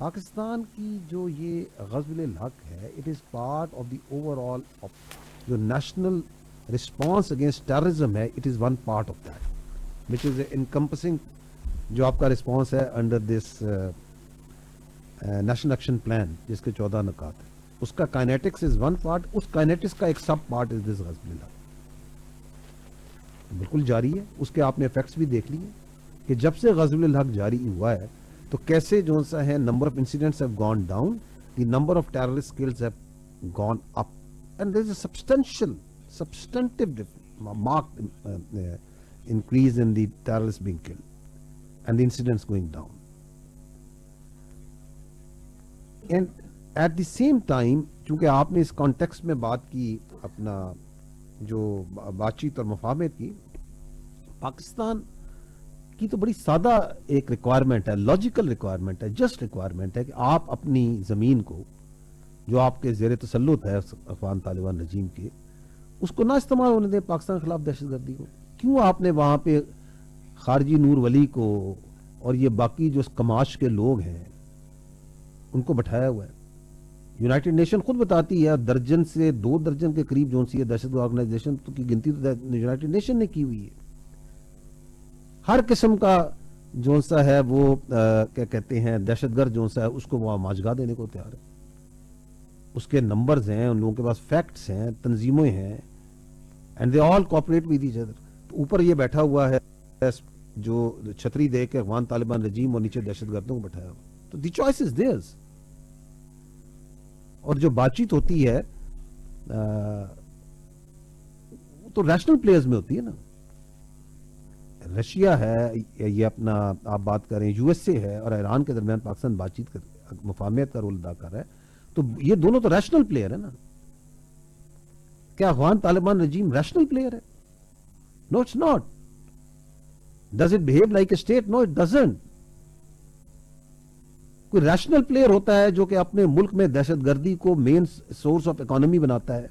پاکستان کی جو یہ غزل الحق ہے it is part of the overall آل جو نیشنل رسپانس اگینسٹ ٹیررزم ہے it is one part of that which is encompassing جو آپ کا رسپانس ہے under this National Action Plan جس کے 14 نکات ہیں اس کا کائنیٹکس از ون پارٹ. اس کائنیٹکس کا ایک سب پارٹ از دس غزل الحق بالکل جاری ہے. اس کے آپ نے افیکٹس بھی دیکھ لیے کہ جب سے غزل الحق جاری ہوا ہے تو کیسے جو سا ہے number of incidents have gone down, the number of terrorist kills have gone up and there is a substantive marked increase in the terrorists being killed and the incidents going down. And at the same time چونکہ آپ نے اس context میں بات کی اپنا جو بات چیت اور مفاہمت کی, پاکستان کی تو بڑی سادہ ایک ریکوائرمنٹ ہے, لاجیکل ریکوائرمنٹ ہے, جسٹ ریکوائرمنٹ ہے کہ آپ اپنی زمین کو جو آپ کے زیر تسلط ہے افغان طالبان رجیم کے اس کو نہ استعمال ہونے دیں پاکستان کے خلاف دہشت گردی کو. کیوں آپ نے وہاں پہ خارجی نور ولی کو اور یہ باقی جو کماش کے لوگ ہیں ان کو بٹھایا ہوا ہے؟ یونائٹڈ نیشن خود بتاتی ہے درجن سے 2 درجن کے قریب جو سی ہے دہشت گرد آرگنائزیشن کی گنتی تو یونائٹڈ نیشن نے کی ہوئی ہے. ہر قسم کا جو سا ہے وہ کیا کہتے ہیں دہشت گرد جو سا ہے اس کو وہ ماجگاہ دینے کو تیار ہے. اس کے نمبرز ہیں, ان لوگوں کے پاس فیکٹس ہیں, تنظیمیں ہیں, and they all cooperate with each other. اوپر یہ بیٹھا ہوا ہے جو چھتری دے کے افغان طالبان رجیم اور نیچے دہشت گردوں کو بٹھایا ہوا. تو دی چوائس از دیئرز. اور جو بات چیت ہوتی ہے تو نیشنل پلیئرز میں ہوتی ہے نا. رشیا ہے, یہ اپنا آپ بات کریں یو ایس اے ہے اور ایران کے درمیان پاکستان بات چیت مفاہمت کا رول ادا کر رہا ہے. تو یہ دونوں تو ریشنل پلیئر ہے نا. کیا Afghan Taliban regime rational player ہے؟ No it's not. Does it behave like a state? No it doesn't. کوئی ریشنل پلیئر ہوتا ہے جو کہ اپنے ملک میں دہشت گردی کو مین سورس آف اکانومی بناتا ہے.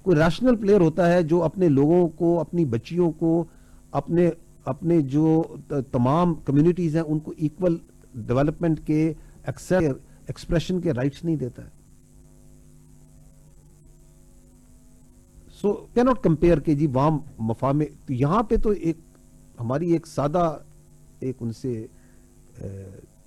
کوئی ریشنل پلیئر ہوتا ہے جو اپنے لوگوں کو, اپنی بچیوں کو, اپنے جو تمام کمیونٹیز ہیں ان کو ایکول ڈیولپمنٹ کے ایکسپریشن کے رائٹس نہیں دیتا ہے. سو کی ناٹ کمپیئر کہ جی وہاں مفاہمے. تو یہاں پہ تو ایک ہماری ایک سادہ ایک ان سے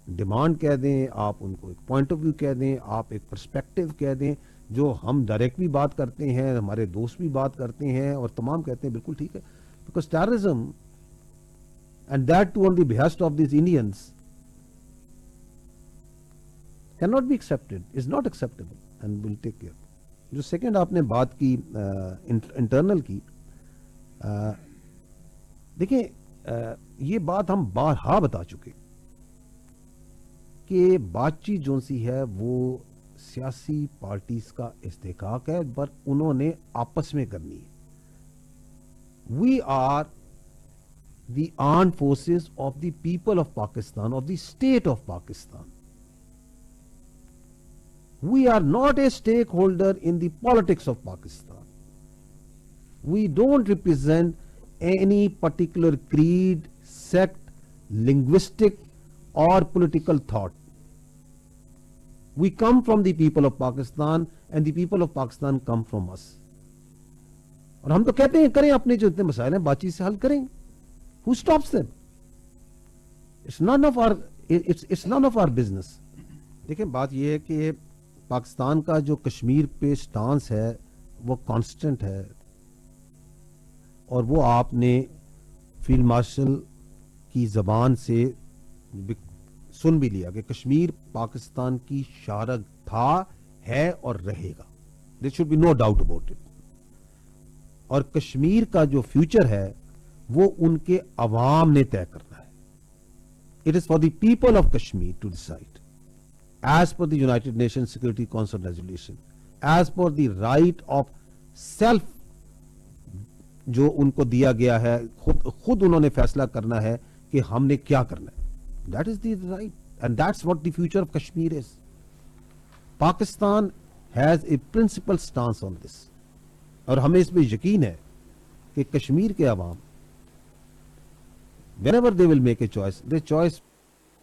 ڈیمانڈ کہہ دیں, آپ ان کو ایک پوائنٹ آف ویو کہہ دیں, آپ ایک پرسپیکٹو کہہ دیں, جو ہم ڈائریکٹ بھی بات کرتے ہیں, ہمارے دوست بھی بات کرتے ہیں اور تمام کہتے ہیں بالکل ٹھیک ہے. Because terrorism and that too on the behest of these Indians cannot be accepted, is not acceptable and will take care. جو سیکنڈ آپ نے بات کی انٹرنل کی, دیکھیں یہ بات ہم بارہا بتا چکے کہ بات چیت جو سی ہے وہ سیاسی پارٹیز کا استحقاق ہے پر انہوں نے آپس میں کرنی ہے. We are the armed forces of the people of Pakistan, of the state of Pakistan. We are not a stakeholder in the politics of Pakistan. We don't represent any particular creed, sect, linguistic or political thought. We come from the people of Pakistan and the people of Pakistan come from us. اور ہم تو کہتے ہیں کریں اپنے جو اتنے مسائل ہیں بات چیت سے حل کریں. Who stops them? It's none of our business. دیکھیں بات یہ ہے کہ پاکستان کا جو کشمیر پہ سٹانس ہے وہ کانسٹنٹ ہے, اور وہ آپ نے فیلڈ مارشل کی زبان سے سن بھی لیا کہ کشمیر پاکستان کی شارگ تھا, ہے اور رہے گا. there should be no doubt about it. اور کشمیر کا جو فیوچر ہے وہ ان کے عوام نے طے کرنا ہے. it is for the people of Kashmir to decide. As per the United Nations Security Council resolution, as per the right of self جو ان کو دیا گیا ہے, خود انہوں نے فیصلہ کرنا ہے کہ ہم نے کیا کرنا ہے. That is the right and that's what the future of Kashmir is. Pakistan has a principal stance on this. اور ہمیں اس میں یقین ہے کہ کشمیر کے عوام whenever they will make a choice, their choice